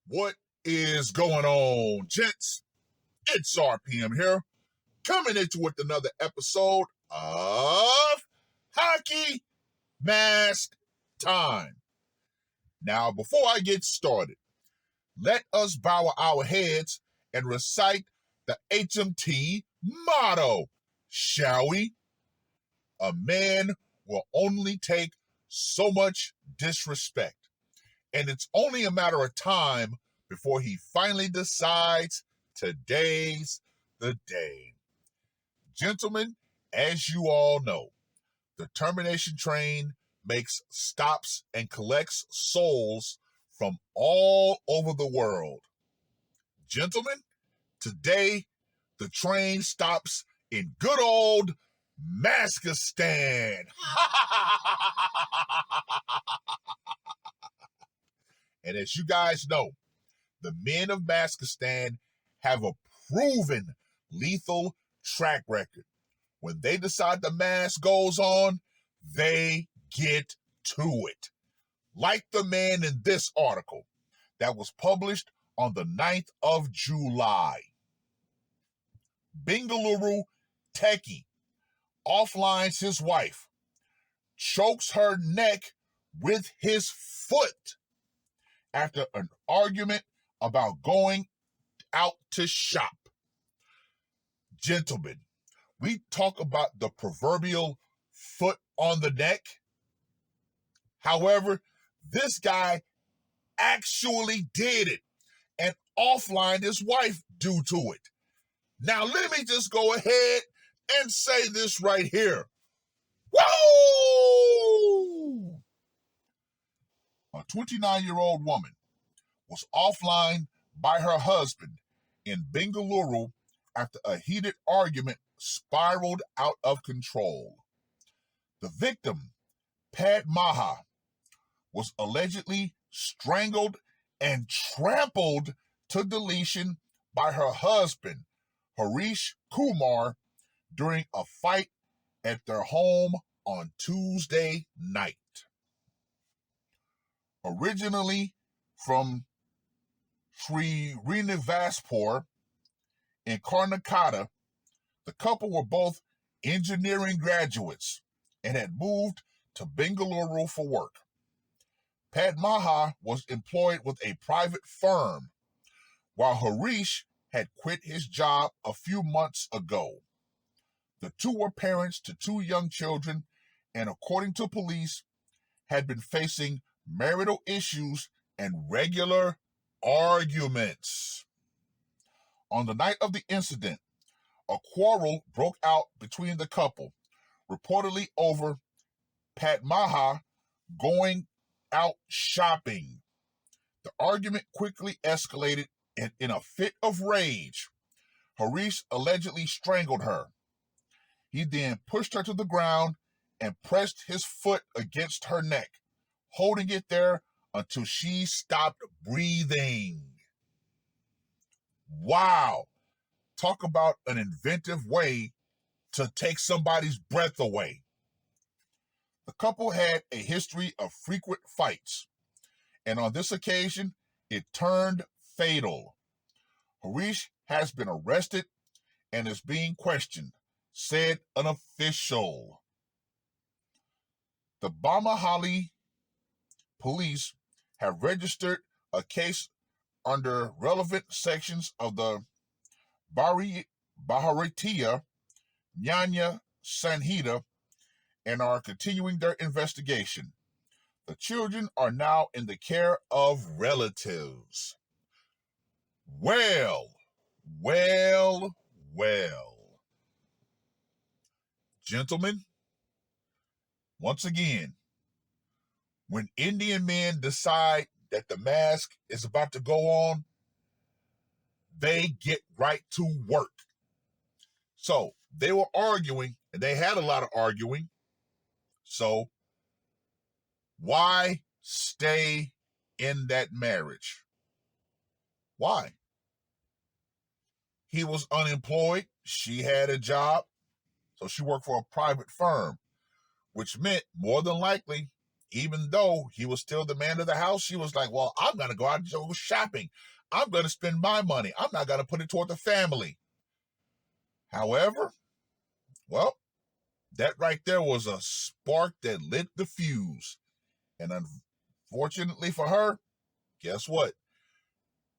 What is going on, gents? It's R.P.M. here, coming into with another episode of Hockey Mask Time. Now, before I get started, let us bow our heads and recite the HMT motto, shall we? A man will only take so much disrespect, and it's only a matter of time before he finally decides today's the day. Gentlemen, as you all know, the termination train makes stops and collects souls from all over the world. Gentlemen, today the train stops in good old Maskistan. And as you guys know, the men of Maskistan have a proven lethal track record. When they decide the mask goes on, they get to it. Like the man in this article that was published on the 9th of July. Bengaluru Techie offlines his wife, chokes her neck with his foot after an argument about going out to shop. Gentlemen, we talk about the proverbial foot on the neck. However, this guy actually did it and offlined his wife due to it. Now, let me just go ahead and say this right here. Whoa! A 29-year-old woman was offline by her husband in Bengaluru after a heated argument spiraled out of control. The victim, Padmaha, was allegedly strangled and trampled to deletion by her husband, Harish Kumar, during a fight at their home on Tuesday night. Originally from Srinivaspur in Karnataka, the couple were both engineering graduates and had moved to Bengaluru for work. Padmaha was employed with a private firm, while Harish had quit his job a few months ago. The two were parents to two young children and, according to police, had been facing marital issues and regular arguments. On the night of the incident, a quarrel broke out between the couple, reportedly over Padmaha going out shopping. The argument quickly escalated, and in a fit of rage, Harish allegedly strangled her. He then pushed her to the ground and pressed his foot against her neck, holding it there until she stopped breathing. Wow. Talk about an inventive way to take somebody's breath away. The couple had a history of frequent fights, and on this occasion, it turned fatal. Harish has been arrested and is being questioned, said an official. The Bamahali police have registered a case under relevant sections of the Bharatiya Nyaya Sanhita and are continuing their investigation. The children are now in the care of relatives. Well. Gentlemen, once again, when Indian men decide that the mask is about to go on, they get right to work. So they were arguing, and they had a lot of arguing. So why stay in that marriage? Why? He was unemployed. She had a job. So she worked for a private firm, which meant more than likely Even though he was still the man of the house, she was like, well, I'm going to go out and go shopping. I'm going to spend my money. I'm not going to put it toward the family. However, well, that right there was a spark that lit the fuse. And unfortunately for her, guess what?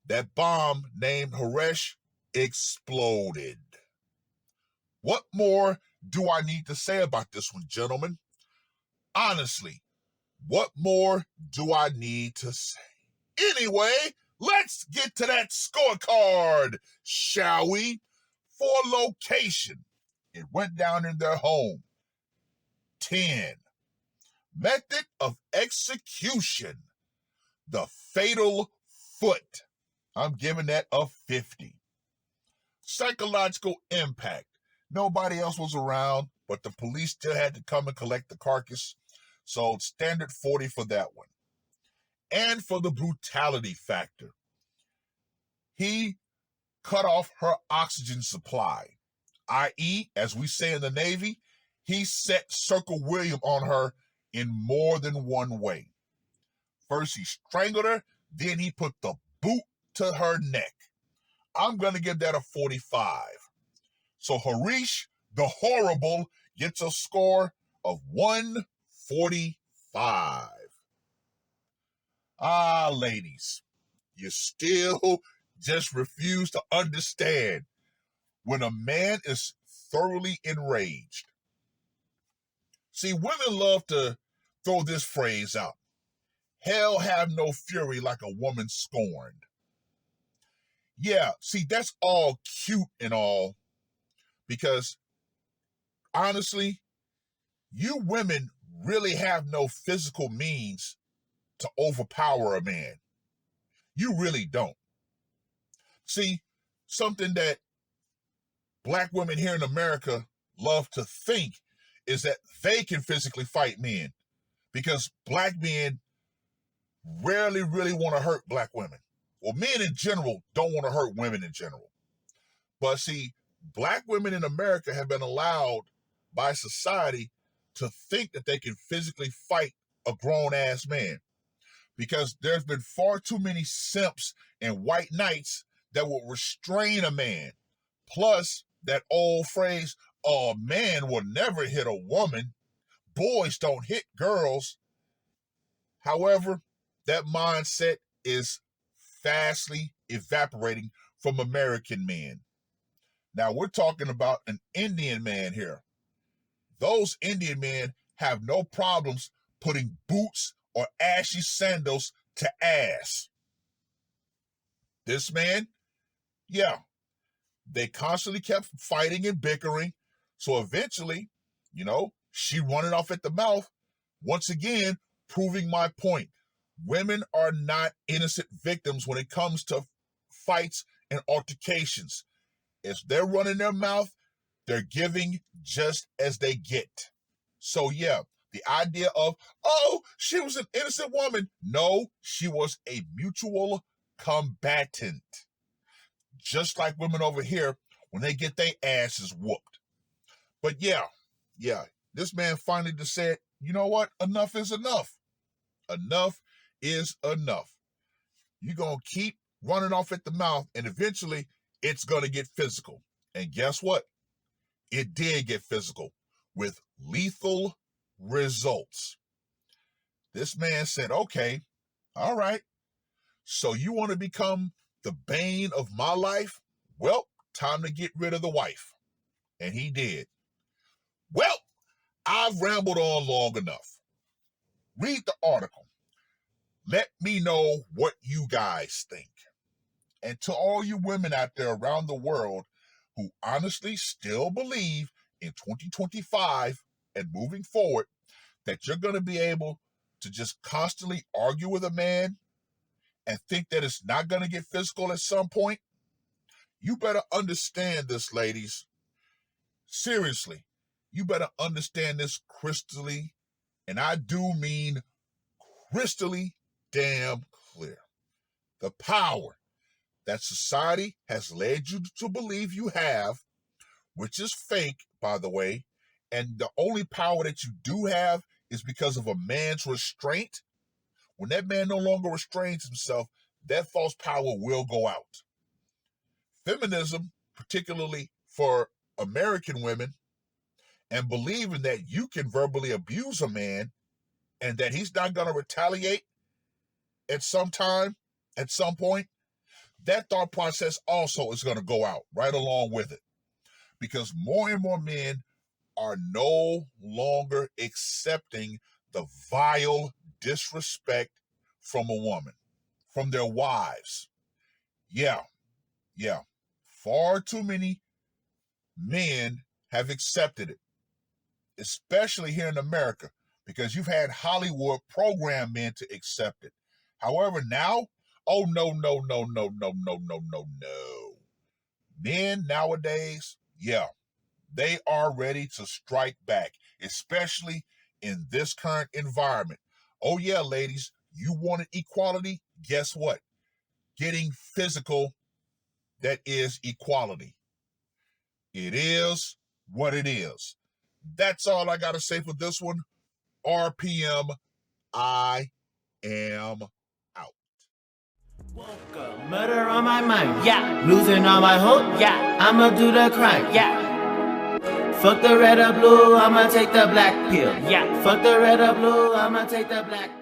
That bomb named Haresh exploded. What more do I need to say about this one, gentlemen? Honestly, what more do I need to say? Anyway, let's get to that scorecard, shall we? For location, it went down in their home. 10. Method of execution, the fatal foot. I'm giving that a 50. Psychological impact. Nobody else was around, but the police still had to come and collect the carcass. So standard 40 for that one. And for the brutality factor, he cut off her oxygen supply, i.e., as we say in the Navy, he set Circle William on her in more than one way. First, he strangled her, then he put the boot to her neck. I'm going to give that a 45. So Harish, the Horrible, gets a score of 145. Ah, ladies, you still just refuse to understand when a man is thoroughly enraged. See, women love to throw this phrase out. Hell have no fury like a woman scorned. Yeah, see, that's all cute and all, because honestly, you women really have no physical means to overpower a man. You really don't. See, something that black women here in America love to think is that they can physically fight men, because black men rarely really want to hurt black women. Well, men in general don't want to hurt women in general. But see, black women in America have been allowed by society to think that they can physically fight a grown-ass man, because there's been far too many simps and white knights that will restrain a man. Plus, that old phrase, a man will never hit a woman. Boys don't hit girls. However, that mindset is fastly evaporating from American men. Now, we're talking about an Indian man here. Those Indian men have no problems putting boots or ashy sandals to ass. This man, yeah, they constantly kept fighting and bickering. So eventually, she running off at the mouth, once again, proving my point. Women are not innocent victims when it comes to fights and altercations. If they're running their mouth, they're giving just as they get. So yeah, the idea of, oh, she was an innocent woman. No, she was a mutual combatant. Just like women over here when they get their asses whooped. But yeah, this man finally just said, you know what? Enough is enough. Enough is enough. You're going to keep running off at the mouth, and eventually it's going to get physical. And guess what? It did get physical with lethal results. This man said, okay, all right, so you want to become the bane of my life? Well, time to get rid of the wife. And he did. Well, I've rambled on long enough. Read the article. Let me know what you guys think. And to all you women out there around the world who honestly still believe in 2025 and moving forward that you're going to be able to just constantly argue with a man and think that it's not going to get physical at some point, you better understand this, ladies. Seriously, you better understand this crystally, and I do mean crystally damn clear. The power that society has led you to believe you have, which is fake, by the way, and the only power that you do have is because of a man's restraint. When that man no longer restrains himself, that false power will go out. Feminism, particularly for American women, and believing that you can verbally abuse a man and that he's not going to retaliate at some time, at some point, that thought process also is going to go out right along with it. Because more and more men are no longer accepting the vile disrespect from a woman, from their wives. Yeah. Far too many men have accepted it, especially here in America, because you've had Hollywood program men to accept it. However, now, oh, no. Men nowadays, yeah, they are ready to strike back, especially in this current environment. Oh, yeah, ladies, you wanted equality? Guess what? Getting physical, that is equality. It is what it is. That's all I got to say for this one. R.P.M. I am out. Woke up, murder on my mind, yeah. Losing all my hope, yeah. I'ma do the crime, yeah. Fuck the red or blue, I'ma take the black pill, yeah. Fuck the red or blue, I'ma take the black pill.